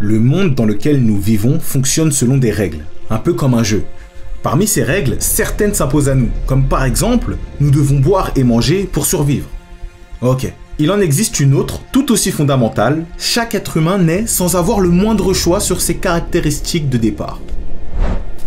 Le monde dans lequel nous vivons fonctionne selon des règles, un peu comme un jeu. Parmi ces règles, certaines s'imposent à nous, comme par exemple, nous devons boire et manger pour survivre. Ok. Il en existe une autre, tout aussi fondamentale, chaque être humain naît sans avoir le moindre choix sur ses caractéristiques de départ.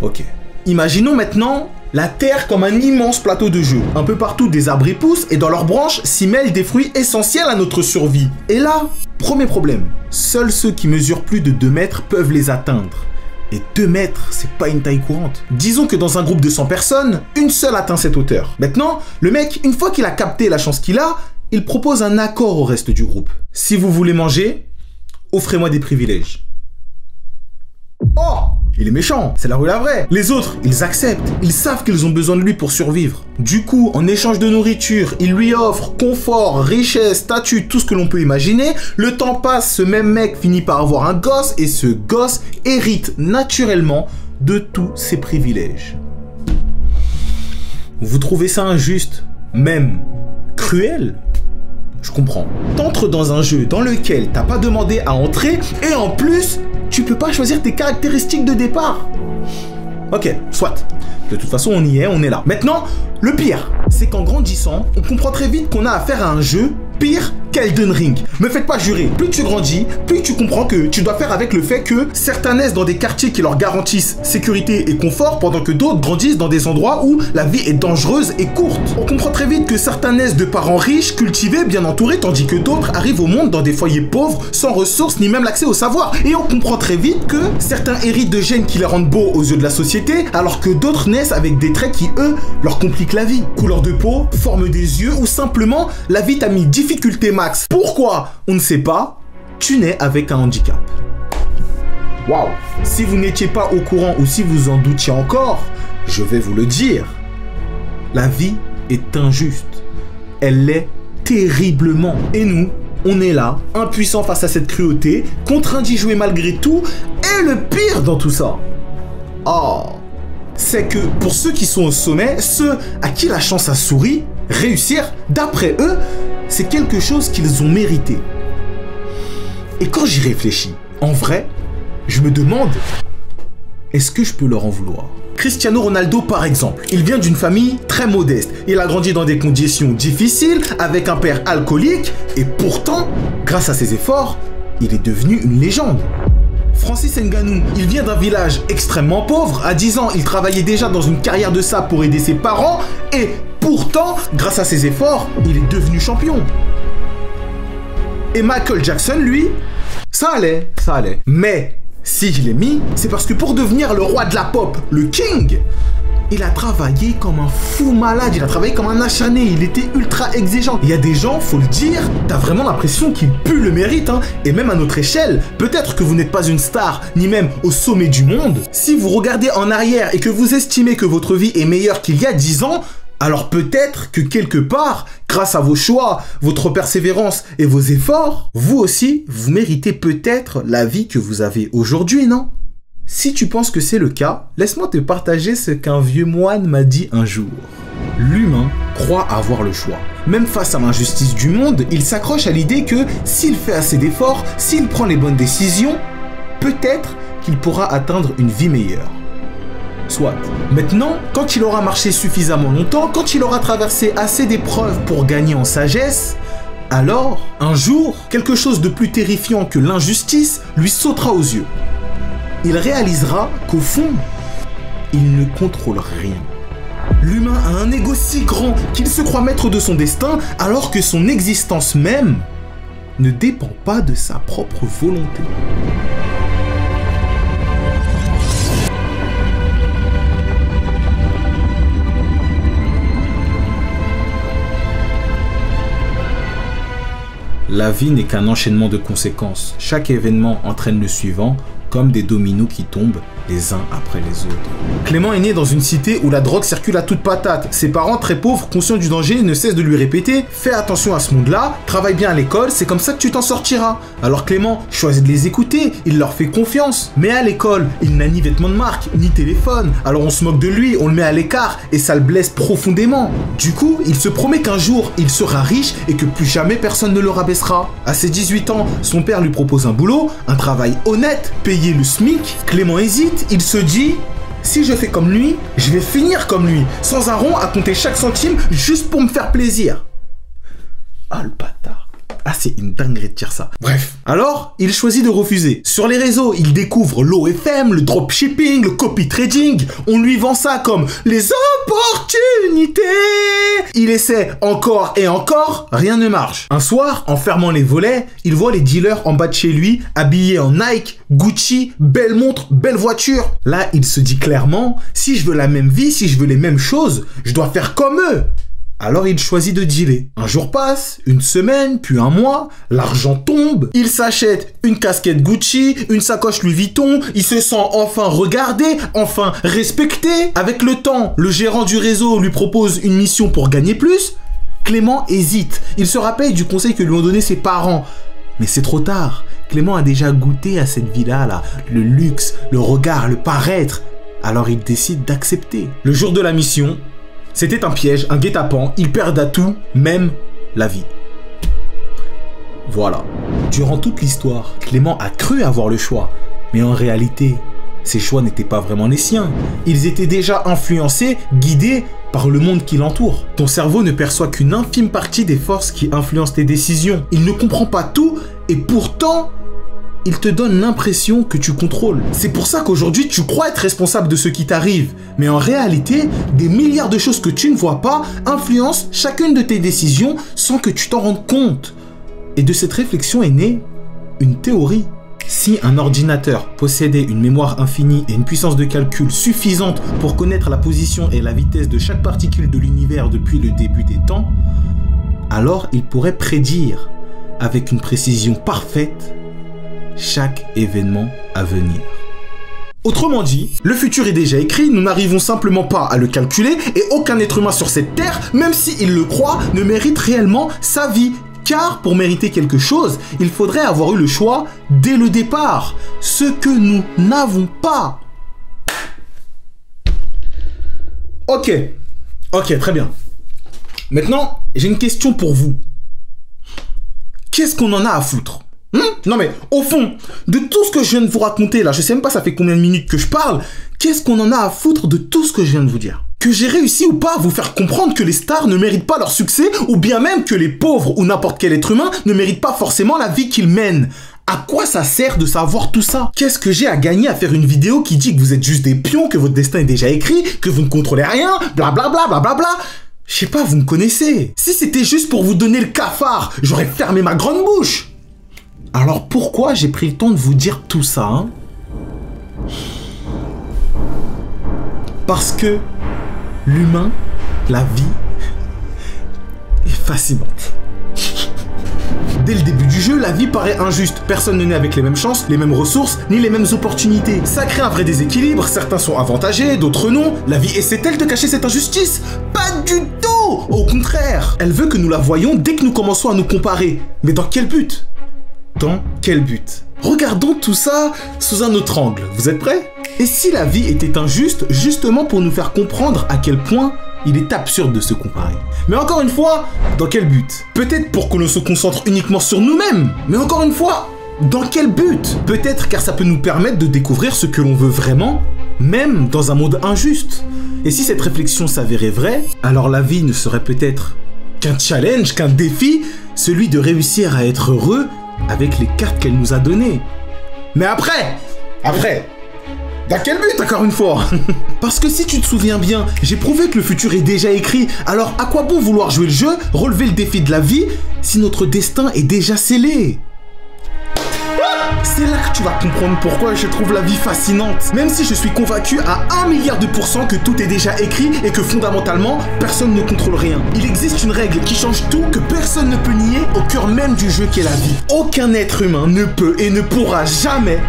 Ok. Imaginons maintenant la Terre comme un immense plateau de jeu. Un peu partout des arbres y poussent et dans leurs branches s'y mêlent des fruits essentiels à notre survie. Et là, premier problème, seuls ceux qui mesurent plus de 2 mètres peuvent les atteindre. Et 2 mètres, c'est pas une taille courante. Disons que dans un groupe de 100 personnes, une seule atteint cette hauteur. Maintenant, le mec, une fois qu'il a capté la chance qu'il a, il propose un accord au reste du groupe. Si vous voulez manger, offrez-moi des privilèges. Oh! Il est méchant, c'est la rue la vraie. Les autres, ils acceptent, ils savent qu'ils ont besoin de lui pour survivre. Du coup, en échange de nourriture, il lui offre confort, richesse, statut, tout ce que l'on peut imaginer. Le temps passe, ce même mec finit par avoir un gosse et ce gosse hérite naturellement de tous ses privilèges. Vous trouvez ça injuste, même cruel? Je comprends. T'entres dans un jeu dans lequel t'as pas demandé à entrer et en plus, tu peux pas choisir tes caractéristiques de départ. Ok, soit. De toute façon, on y est, on est là. Maintenant, le pire, c'est qu'en grandissant, on comprend très vite qu'on a affaire à un jeu pire qu'Elden Ring. Me faites pas jurer, plus tu grandis, plus tu comprends que tu dois faire avec le fait que certains naissent dans des quartiers qui leur garantissent sécurité et confort, pendant que d'autres grandissent dans des endroits où la vie est dangereuse et courte. On comprend très vite que certains naissent de parents riches, cultivés, bien entourés, tandis que d'autres arrivent au monde dans des foyers pauvres, sans ressources ni même l'accès au savoir. Et on comprend très vite que certains héritent de gènes qui les rendent beaux aux yeux de la société, alors que d'autres naissent avec des traits qui, eux, leur compliquent la vie. Couleur de peau, forme des yeux, ou simplement, la vie t'a mis difficulté max. Pourquoi? On ne sait pas. Tu nais avec un handicap. Waouh! Si vous n'étiez pas au courant ou si vous en doutiez encore, je vais vous le dire. La vie est injuste. Elle l'est terriblement. Et nous, on est là, impuissants face à cette cruauté, contraints d'y jouer malgré tout. Et le pire dans tout ça, c'est que pour ceux qui sont au sommet, ceux à qui la chance a souri, réussir, d'après eux, c'est quelque chose qu'ils ont mérité. Et quand j'y réfléchis, en vrai, je me demande, est-ce que je peux leur en vouloir? Cristiano Ronaldo par exemple, il vient d'une famille très modeste. Il a grandi dans des conditions difficiles, avec un père alcoolique, et pourtant, grâce à ses efforts, il est devenu une légende. Francis Ngannou, il vient d'un village extrêmement pauvre. À 10 ans, il travaillait déjà dans une carrière de sable pour aider ses parents. Et pourtant, grâce à ses efforts, il est devenu champion. Et Michael Jackson, lui, ça allait. Mais si je l'ai mis, c'est parce que pour devenir le roi de la pop, le king, il a travaillé comme un fou malade, il a travaillé comme un acharné, il était ultra exigeant. Il y a des gens, faut le dire, t'as vraiment l'impression qu'ils puent le mérite, hein. Et même à notre échelle, peut-être que vous n'êtes pas une star, ni même au sommet du monde. Si vous regardez en arrière et que vous estimez que votre vie est meilleure qu'il y a 10 ans, alors peut-être que quelque part, grâce à vos choix, votre persévérance et vos efforts, vous aussi, vous méritez peut-être la vie que vous avez aujourd'hui, non ? Si tu penses que c'est le cas, laisse-moi te partager ce qu'un vieux moine m'a dit un jour. L'humain croit avoir le choix. Même face à l'injustice du monde, il s'accroche à l'idée que s'il fait assez d'efforts, s'il prend les bonnes décisions, peut-être qu'il pourra atteindre une vie meilleure. Soit. Maintenant, quand il aura marché suffisamment longtemps, quand il aura traversé assez d'épreuves pour gagner en sagesse, alors, un jour, quelque chose de plus terrifiant que l'injustice lui sautera aux yeux. Il réalisera qu'au fond, il ne contrôle rien. L'humain a un ego si grand qu'il se croit maître de son destin alors que son existence même ne dépend pas de sa propre volonté. La vie n'est qu'un enchaînement de conséquences. Chaque événement entraîne le suivant. comme des dominos qui tombent les uns après les autres. Clément est né dans une cité où la drogue circule à toute patate. Ses parents, très pauvres, conscients du danger, ne cessent de lui répéter « Fais attention à ce monde-là, travaille bien à l'école, c'est comme ça que tu t'en sortiras ». Alors Clément choisit de les écouter, il leur fait confiance. Mais à l'école, il n'a ni vêtements de marque, ni téléphone. Alors on se moque de lui, on le met à l'écart et ça le blesse profondément. Du coup, il se promet qu'un jour, il sera riche et que plus jamais personne ne le rabaissera. À ses 18 ans, son père lui propose un boulot, un travail honnête, payé le SMIC. Clément hésite. Il se dit, si je fais comme lui, je vais finir comme lui, sans un rond à compter chaque centime juste pour me faire plaisir. Ah le bâtard. Ah c'est une dinguerie de dire ça. Bref. Alors, il choisit de refuser. Sur les réseaux, il découvre l'OFM, le dropshipping, le copy trading. On lui vend ça comme les opportunités. Il essaie encore et encore, rien ne marche. Un soir, en fermant les volets, il voit les dealers en bas de chez lui, habillés en Nike, Gucci, belle montre, belle voiture. Là, il se dit clairement, si je veux la même vie, si je veux les mêmes choses, je dois faire comme eux. Alors il choisit de dealer. Un jour passe, une semaine, puis un mois, l'argent tombe, il s'achète une casquette Gucci, une sacoche Louis Vuitton, il se sent enfin regardé, enfin respecté. Avec le temps, le gérant du réseau lui propose une mission pour gagner plus. Clément hésite, il se rappelle du conseil que lui ont donné ses parents. Mais c'est trop tard, Clément a déjà goûté à cette vie-là, le luxe, le regard, le paraître. Alors il décide d'accepter. Le jour de la mission, c'était un piège, un guet-apens, ils perdent à tout, même la vie. Voilà. Durant toute l'histoire, Clément a cru avoir le choix, mais en réalité, ses choix n'étaient pas vraiment les siens. Ils étaient déjà influencés, guidés par le monde qui l'entoure. Ton cerveau ne perçoit qu'une infime partie des forces qui influencent tes décisions. Il ne comprend pas tout, et pourtant, il te donne l'impression que tu contrôles. C'est pour ça qu'aujourd'hui, tu crois être responsable de ce qui t'arrive. Mais en réalité, des milliards de choses que tu ne vois pas influencent chacune de tes décisions sans que tu t'en rendes compte. Et de cette réflexion est née une théorie. Si un ordinateur possédait une mémoire infinie et une puissance de calcul suffisante pour connaître la position et la vitesse de chaque particule de l'univers depuis le début des temps, alors il pourrait prédire avec une précision parfaite chaque événement à venir. Autrement dit, le futur est déjà écrit, nous n'arrivons simplement pas à le calculer et aucun être humain sur cette terre, même s'il le croit, ne mérite réellement sa vie. Car pour mériter quelque chose, il faudrait avoir eu le choix dès le départ, ce que nous n'avons pas. Ok, très bien. Maintenant, j'ai une question pour vous. Qu'est-ce qu'on en a à foutre ? Non mais, au fond, de tout ce que je viens de vous raconter là, je sais même pas ça fait combien de minutes que je parle, qu'est-ce qu'on en a à foutre de tout ce que je viens de vous dire ? Que j'ai réussi ou pas à vous faire comprendre que les stars ne méritent pas leur succès, ou bien même que les pauvres ou n'importe quel être humain ne méritent pas forcément la vie qu'ils mènent. À quoi ça sert de savoir tout ça? Qu'est-ce que j'ai à gagner à faire une vidéo qui dit que vous êtes juste des pions, que votre destin est déjà écrit, que vous ne contrôlez rien, blablabla, blablabla. Je sais pas, vous me connaissez. Si c'était juste pour vous donner le cafard, j'aurais fermé ma grande bouche. Alors pourquoi j'ai pris le temps de vous dire tout ça, hein? Parce que l'humain, la vie, est fascinante. Dès le début du jeu, la vie paraît injuste. Personne ne naît avec les mêmes chances, les mêmes ressources, ni les mêmes opportunités. Ça crée un vrai déséquilibre, certains sont avantagés, d'autres non. La vie essaie-t-elle de cacher cette injustice? Pas du tout! Au contraire, elle veut que nous la voyions dès que nous commençons à nous comparer. Mais dans quel but? Dans quel but? Regardons tout ça sous un autre angle. Vous êtes prêts? Et si la vie était injuste, justement pour nous faire comprendre à quel point il est absurde de se comparer. Mais encore une fois, dans quel but? Peut-être pour que l'on se concentre uniquement sur nous-mêmes. Mais encore une fois, dans quel but? Peut-être car ça peut nous permettre de découvrir ce que l'on veut vraiment, même dans un monde injuste. Et si cette réflexion s'avérait vraie, alors la vie ne serait peut-être qu'un challenge, qu'un défi, celui de réussir à être heureux avec les cartes qu'elle nous a données. Mais après, dans quel but encore une fois? Parce que si tu te souviens bien, j'ai prouvé que le futur est déjà écrit, alors à quoi bon vouloir jouer le jeu, relever le défi de la vie, si notre destin est déjà scellé? C'est là que tu vas comprendre pourquoi je trouve la vie fascinante. Même si je suis convaincu à 1 milliard de % que tout est déjà écrit et que fondamentalement, personne ne contrôle rien. Il existe une règle qui change tout, que personne ne peut nier au cœur même du jeu qu'est la vie. Aucun être humain ne peut et ne pourra jamais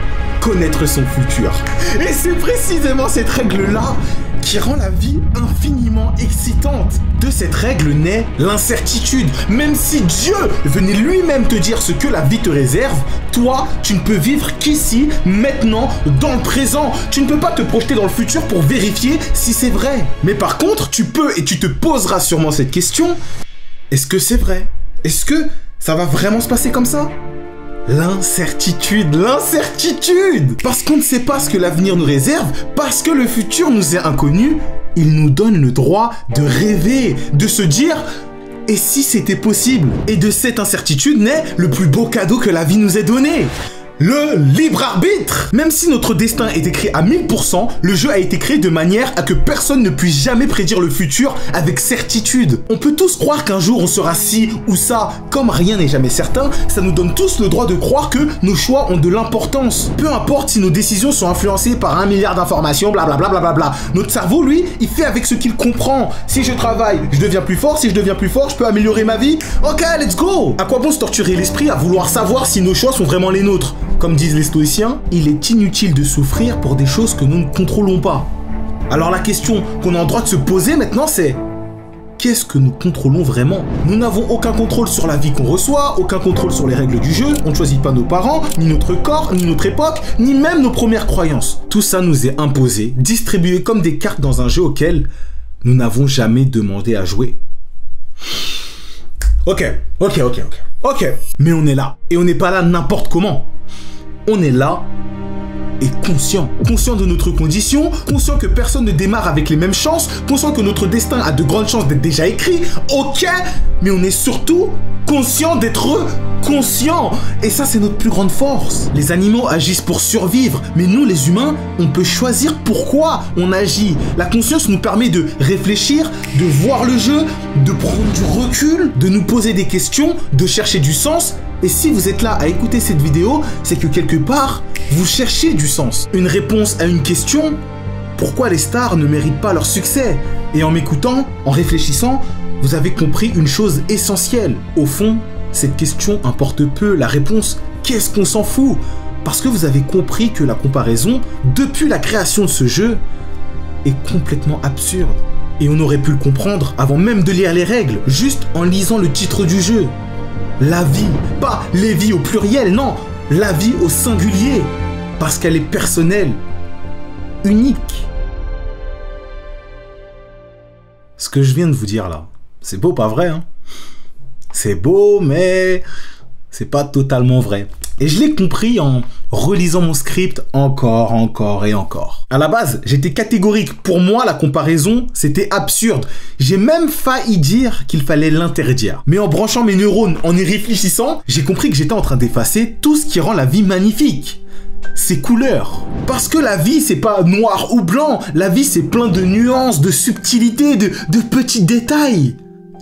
connaître son futur. Et c'est précisément cette règle-là qui rend la vie infiniment excitante. De cette règle naît l'incertitude. Même si Dieu venait lui-même te dire ce que la vie te réserve, toi, tu ne peux vivre qu'ici, maintenant, dans le présent. Tu ne peux pas te projeter dans le futur pour vérifier si c'est vrai. Mais par contre, tu peux et tu te poseras sûrement cette question. Est-ce que c'est vrai? Est-ce que ça va vraiment se passer comme ça? L'incertitude, l'incertitude! Parce qu'on ne sait pas ce que l'avenir nous réserve, parce que le futur nous est inconnu, il nous donne le droit de rêver, de se dire « et si c'était possible ?» Et de cette incertitude naît le plus beau cadeau que la vie nous ait donné. Le libre arbitre! Même si notre destin est écrit à 1000%, le jeu a été créé de manière à que personne ne puisse jamais prédire le futur avec certitude. On peut tous croire qu'un jour on sera ci ou ça, comme rien n'est jamais certain, ça nous donne tous le droit de croire que nos choix ont de l'importance. Peu importe si nos décisions sont influencées par 1 milliard d'informations, blablabla, blablabla. Notre cerveau, lui, il fait avec ce qu'il comprend. Si je travaille, je deviens plus fort. Si je deviens plus fort, je peux améliorer ma vie. Ok, let's go! À quoi bon se torturer l'esprit à vouloir savoir si nos choix sont vraiment les nôtres? Comme disent les stoïciens, il est inutile de souffrir pour des choses que nous ne contrôlons pas. Alors la question qu'on a le droit de se poser maintenant, c'est qu'est-ce que nous contrôlons vraiment? Nous n'avons aucun contrôle sur la vie qu'on reçoit, aucun contrôle sur les règles du jeu, on ne choisit pas nos parents, ni notre corps, ni notre époque, ni même nos premières croyances. Tout ça nous est imposé, distribué comme des cartes dans un jeu auquel nous n'avons jamais demandé à jouer. Ok. Mais on est là. Et on n'est pas là n'importe comment. On est là et conscient. Conscient de notre condition, conscient que personne ne démarre avec les mêmes chances, conscient que notre destin a de grandes chances d'être déjà écrit. Ok, mais on est surtout conscient d'être conscient. Et ça, c'est notre plus grande force. Les animaux agissent pour survivre, mais nous, les humains, on peut choisir pourquoi on agit. La conscience nous permet de réfléchir, de voir le jeu, de prendre du recul, de nous poser des questions, de chercher du sens. Et si vous êtes là à écouter cette vidéo, c'est que quelque part, vous cherchez du sens. Une réponse à une question, pourquoi les stars ne méritent pas leur succès? Et en m'écoutant, en réfléchissant, vous avez compris une chose essentielle. Au fond, cette question importe peu. La réponse, qu'est-ce qu'on s'en fout? Parce que vous avez compris que la comparaison, depuis la création de ce jeu, est complètement absurde. Et on aurait pu le comprendre avant même de lire les règles, juste en lisant le titre du jeu. La vie, pas les vies au pluriel, non, la vie au singulier, parce qu'elle est personnelle, unique. Ce que je viens de vous dire là, c'est beau, pas vrai, hein? C'est beau, mais c'est pas totalement vrai. Et je l'ai compris en relisant mon script encore et encore. À la base, j'étais catégorique. Pour moi, la comparaison, c'était absurde. J'ai même failli dire qu'il fallait l'interdire. Mais en branchant mes neurones, en y réfléchissant, j'ai compris que j'étais en train d'effacer tout ce qui rend la vie magnifique. Ses couleurs. Parce que la vie, c'est pas noir ou blanc. La vie, c'est plein de nuances, de subtilités, de petits détails.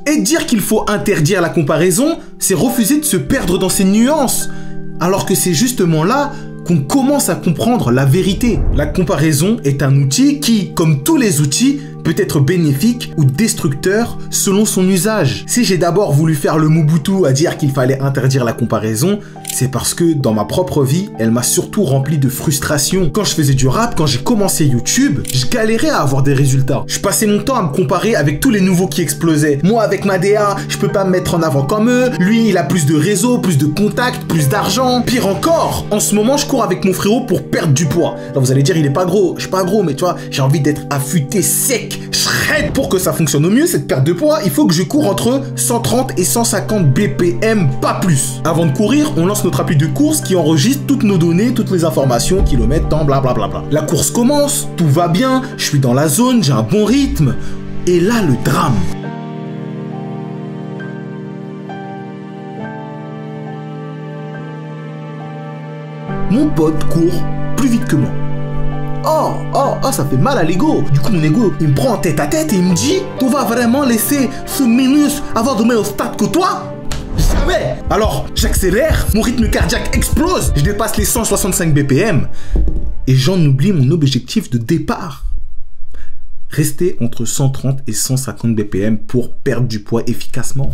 Et dire qu'il faut interdire la comparaison, c'est refuser de se perdre dans ces nuances. Alors que c'est justement là qu'on commence à comprendre la vérité. La comparaison est un outil qui, comme tous les outils, peut être bénéfique ou destructeur selon son usage. Si j'ai d'abord voulu faire le Mobutu à dire qu'il fallait interdire la comparaison, c'est parce que dans ma propre vie, elle m'a surtout rempli de frustration. Quand je faisais du rap, quand j'ai commencé YouTube, je galérais à avoir des résultats. Je passais mon temps à me comparer avec tous les nouveaux qui explosaient. Moi, avec ma DA, je peux pas me mettre en avant comme eux. Lui, il a plus de réseaux, plus de contacts, plus d'argent. Pire encore, en ce moment, je cours avec mon frérot pour perdre du poids. Là, vous allez dire, il est pas gros. Je suis pas gros, mais tu vois, j'ai envie d'être affûté, sec, shred. Pour que ça fonctionne au mieux, cette perte de poids, il faut que je cours entre 130 et 150 BPM, pas plus. Avant de courir, on lance notre appli de course qui enregistre toutes nos données, toutes les informations, kilomètres, temps, blablabla. La course commence, tout va bien, je suis dans la zone, j'ai un bon rythme. Et là, le drame. Mon pote court plus vite que moi. Oh, ça fait mal à l'ego. Du coup, mon ego, il me prend en tête à tête et il me dit, on va vraiment laisser ce minus avoir de meilleur stade que toi? Jamais. Alors, j'accélère, mon rythme cardiaque explose, je dépasse les 165 BPM et j'en oublie mon objectif de départ. Rester entre 130 et 150 BPM pour perdre du poids efficacement.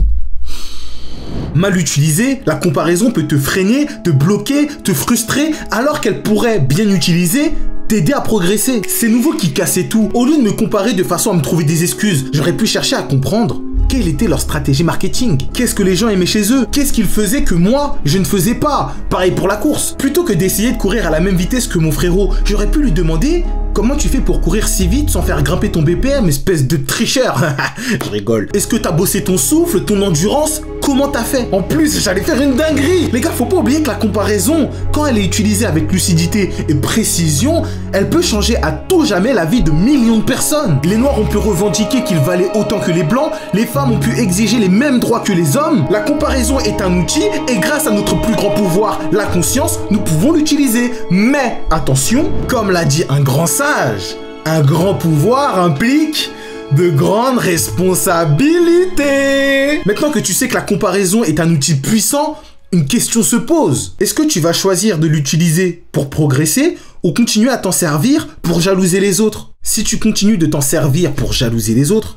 Mal utilisée, la comparaison peut te freiner, te bloquer, te frustrer, alors qu'elle pourrait, bien utilisée, t'aider à progresser. C'est nouveau qui cassait tout. Au lieu de me comparer de façon à me trouver des excuses, j'aurais pu chercher à comprendre quelle était leur stratégie marketing. Qu'est-ce que les gens aimaient chez eux? Qu'est-ce qu'ils faisaient que moi, je ne faisais pas? Pareil pour la course. Plutôt que d'essayer de courir à la même vitesse que mon frérot, j'aurais pu lui demander comment tu fais pour courir si vite sans faire grimper ton BPM, espèce de tricheur. Je rigole. Est-ce que t'as bossé ton souffle, ton endurance? Comment t'as fait? En plus, j'allais faire une dinguerie. Les gars, faut pas oublier que la comparaison, quand elle est utilisée avec lucidité et précision, elle peut changer à tout jamais la vie de millions de personnes. Les noirs ont pu revendiquer qu'ils valaient autant que les blancs, les femmes ont pu exiger les mêmes droits que les hommes. La comparaison est un outil et grâce à notre plus grand pouvoir, la conscience, nous pouvons l'utiliser. Mais attention, comme l'a dit un grand sage, un grand pouvoir implique de grandes responsabilités. Maintenant que tu sais que la comparaison est un outil puissant, une question se pose. Est-ce que tu vas choisir de l'utiliser pour progresser ou continuer à t'en servir pour jalouser les autres? Si tu continues de t'en servir pour jalouser les autres,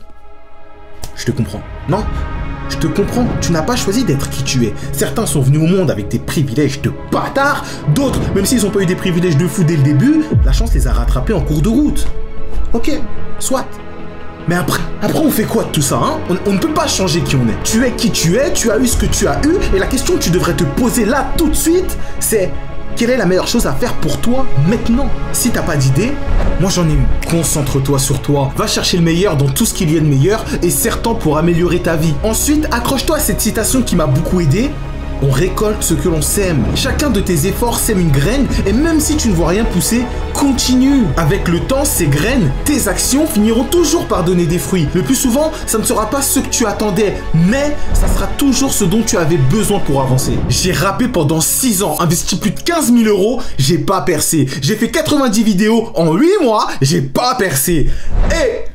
je te comprends. Non, je te comprends. Tu n'as pas choisi d'être qui tu es. Certains sont venus au monde avec des privilèges de bâtards. D'autres, même s'ils n'ont pas eu des privilèges de fou dès le début, la chance les a rattrapés en cours de route. Ok, soit. Mais après on fait quoi de tout ça, hein? On ne peut pas changer qui on est. Tu es qui tu es, tu as eu ce que tu as eu, et la question que tu devrais te poser là tout de suite, c'est quelle est la meilleure chose à faire pour toi maintenant? Si t'as pas d'idée, moi j'en ai une. Concentre-toi sur toi, va chercher le meilleur dans tout ce qu'il y a de meilleur, et serre-t'en pour améliorer ta vie. Ensuite, accroche-toi à cette citation qui m'a beaucoup aidé. On récolte ce que l'on sème. Chacun de tes efforts sème une graine et même si tu ne vois rien pousser, continue. Avec le temps, ces graines, tes actions finiront toujours par donner des fruits. Le plus souvent, ça ne sera pas ce que tu attendais, mais ça sera toujours ce dont tu avais besoin pour avancer. J'ai rappé pendant 6 ans, investi plus de 15 000 €, j'ai pas percé. J'ai fait 90 vidéos en 8 mois, j'ai pas percé. Et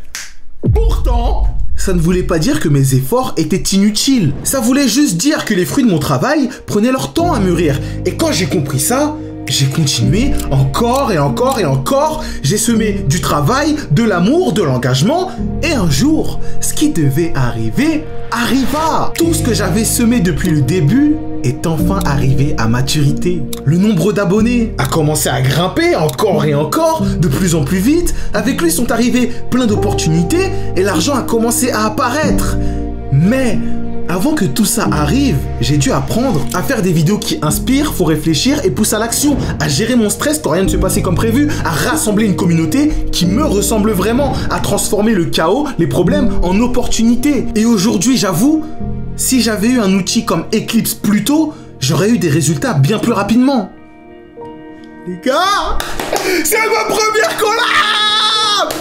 pourtant, ça ne voulait pas dire que mes efforts étaient inutiles. Ça voulait juste dire que les fruits de mon travail prenaient leur temps à mûrir. Et quand j'ai compris ça, j'ai continué encore et encore et encore. J'ai semé du travail, de l'amour, de l'engagement. Et un jour, ce qui devait arriver, arriva. Tout ce que j'avais semé depuis le début est enfin arrivé à maturité. Le nombre d'abonnés a commencé à grimper encore et encore, de plus en plus vite. Avec lui sont arrivées plein d'opportunités et l'argent a commencé à apparaître. Mais avant que tout ça arrive, j'ai dû apprendre à faire des vidéos qui inspirent, faut réfléchir et poussent à l'action, à gérer mon stress quand rien ne se passait comme prévu, à rassembler une communauté qui me ressemble vraiment, à transformer le chaos, les problèmes en opportunités. Et aujourd'hui, j'avoue, si j'avais eu un outil comme Eclipse plus tôt, j'aurais eu des résultats bien plus rapidement. Les gars, c'est ma première collab!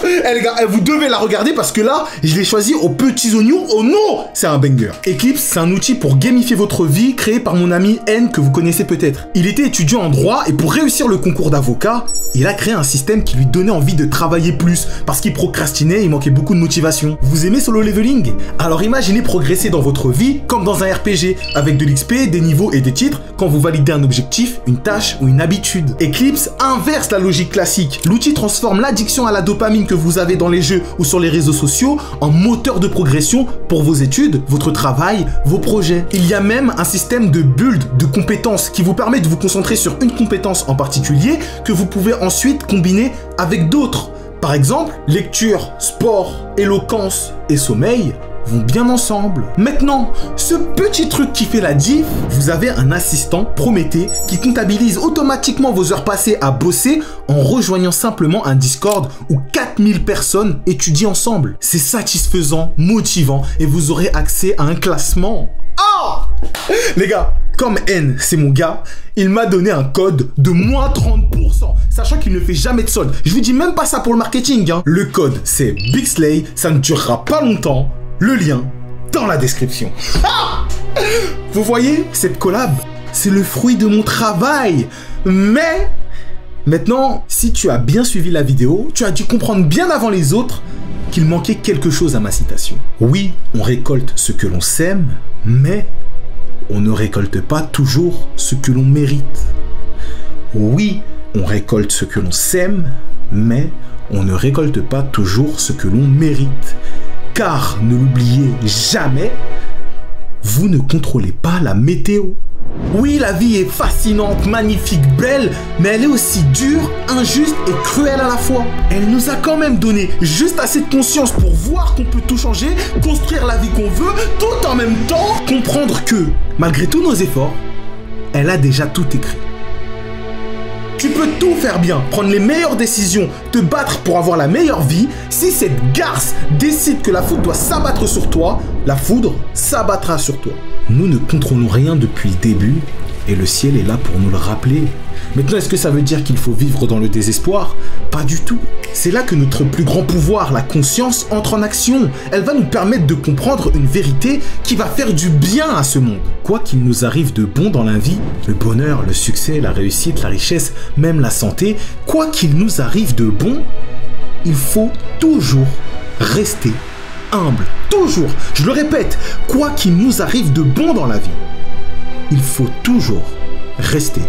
Eh les gars, vous devez la regarder parce que là, je l'ai choisi aux petits oignons. Oh non, c'est un banger. Eclipse, c'est un outil pour gamifier votre vie créé par mon ami N que vous connaissez peut-être. Il était étudiant en droit et pour réussir le concours d'avocat, il a créé un système qui lui donnait envie de travailler plus parce qu'il procrastinait, il manquait beaucoup de motivation. Vous aimez Solo Leveling? Alors imaginez progresser dans votre vie comme dans un RPG avec de l'XP, des niveaux et des titres quand vous validez un objectif, une tâche ou une habitude. Eclipse inverse la logique classique. L'outil transforme l'addiction à la dopamine que vous avez dans les jeux ou sur les réseaux sociaux en moteur de progression pour vos études, votre travail, vos projets. Il y a même un système de build de compétences qui vous permet de vous concentrer sur une compétence en particulier que vous pouvez ensuite combiner avec d'autres. Par exemple, lecture, sport, éloquence et sommeil vont bien ensemble. Maintenant, ce petit truc qui fait la diff, vous avez un assistant Prométhée qui comptabilise automatiquement vos heures passées à bosser en rejoignant simplement un Discord où 4000 personnes étudient ensemble. C'est satisfaisant, motivant et vous aurez accès à un classement. Oh! Les gars, comme N, c'est mon gars, il m'a donné un code de moins 30%, sachant qu'il ne fait jamais de solde. Je vous dis même pas ça pour le marketing, hein. Le code, c'est BigSlay, ça ne durera pas longtemps. Le lien dans la description. Ah! Vous voyez, cette collab, c'est le fruit de mon travail. Mais maintenant, si tu as bien suivi la vidéo, tu as dû comprendre bien avant les autres qu'il manquait quelque chose à ma citation. Oui, on récolte ce que l'on sème, mais on ne récolte pas toujours ce que l'on mérite. Oui, on récolte ce que l'on sème, mais on ne récolte pas toujours ce que l'on mérite. Car, ne l'oubliez jamais, vous ne contrôlez pas la météo. Oui, la vie est fascinante, magnifique, belle, mais elle est aussi dure, injuste et cruelle à la fois. Elle nous a quand même donné juste assez de conscience pour voir qu'on peut tout changer, construire la vie qu'on veut, tout en même temps comprendre que, malgré tous nos efforts, elle a déjà tout écrit. Tu peux tout faire bien, prendre les meilleures décisions, te battre pour avoir la meilleure vie. Si cette garce décide que la foudre doit s'abattre sur toi, la foudre s'abattra sur toi. Nous ne contrôlons rien depuis le début et le ciel est là pour nous le rappeler. Maintenant, est-ce que ça veut dire qu'il faut vivre dans le désespoir? Pas du tout. C'est là que notre plus grand pouvoir, la conscience, entre en action. Elle va nous permettre de comprendre une vérité qui va faire du bien à ce monde. Quoi qu'il nous arrive de bon dans la vie, le bonheur, le succès, la réussite, la richesse, même la santé, quoi qu'il nous arrive de bon, il faut toujours rester humble. Toujours. Je le répète, quoi qu'il nous arrive de bon dans la vie, il faut toujours rester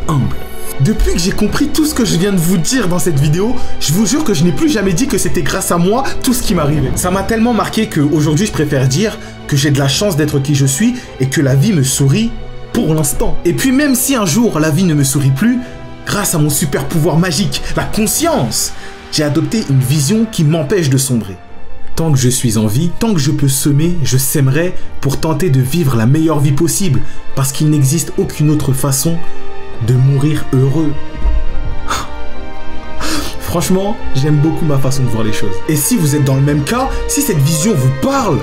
humble. Depuis que j'ai compris tout ce que je viens de vous dire dans cette vidéo, je vous jure que je n'ai plus jamais dit que c'était grâce à moi tout ce qui m'arrivait. Ça m'a tellement marqué qu'aujourd'hui je préfère dire que j'ai de la chance d'être qui je suis et que la vie me sourit pour l'instant. Et puis même si un jour la vie ne me sourit plus, grâce à mon super pouvoir magique, la conscience, j'ai adopté une vision qui m'empêche de sombrer. Tant que je suis en vie, tant que je peux semer, je sèmerai pour tenter de vivre la meilleure vie possible, parce qu'il n'existe aucune autre façon de mourir heureux. Franchement, j'aime beaucoup ma façon de voir les choses. Et si vous êtes dans le même cas, si cette vision vous parle,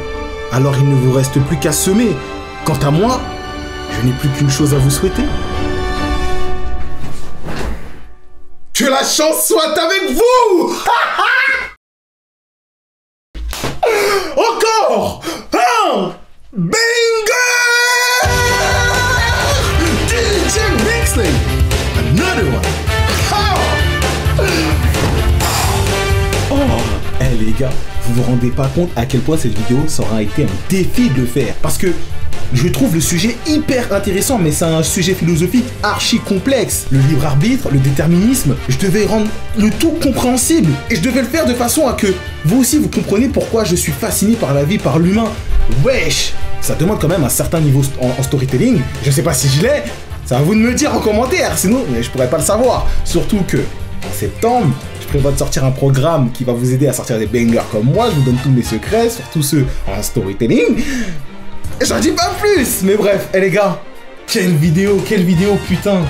alors il ne vous reste plus qu'à semer. Quant à moi, je n'ai plus qu'une chose à vous souhaiter. Que la chance soit avec vous. Encore un banger! DJ Mixley! Another one! Oh! Eh les gars, vous vous rendez pas compte à quel point cette vidéo ça aura été un défi de le faire. Parce que je trouve le sujet hyper intéressant, mais c'est un sujet philosophique archi complexe. Le libre arbitre, le déterminisme, je devais rendre le tout compréhensible. Et je devais le faire de façon à que vous aussi vous compreniez pourquoi je suis fasciné par la vie, par l'humain. Wesh! Ça demande quand même un certain niveau en storytelling. Je sais pas si je l'ai, c'est à vous de me dire en commentaire, sinon je pourrais pas le savoir. Surtout que en septembre, je prévois de sortir un programme qui va vous aider à sortir des bangers comme moi. Je vous donne tous mes secrets, surtout ceux en storytelling. J'en dis pas plus, mais bref, les gars, quelle vidéo, putain.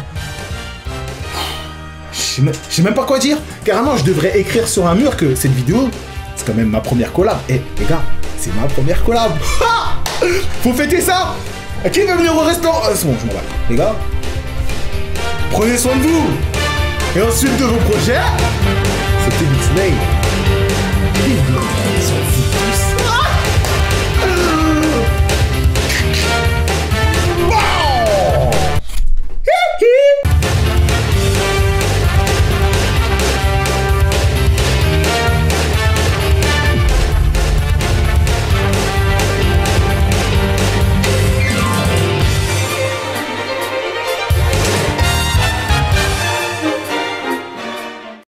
Je sais même pas quoi dire. Carrément, je devrais écrire sur un mur que cette vidéo, c'est quand même ma première collab. Eh, les gars, c'est ma première collab. Ha! Faut fêter ça. Qui veut venir au restaurant? C'est bon, je m'en vais. Les gars, prenez soin de vous. Et ensuite de vos projets, c'était Mixley. Vive le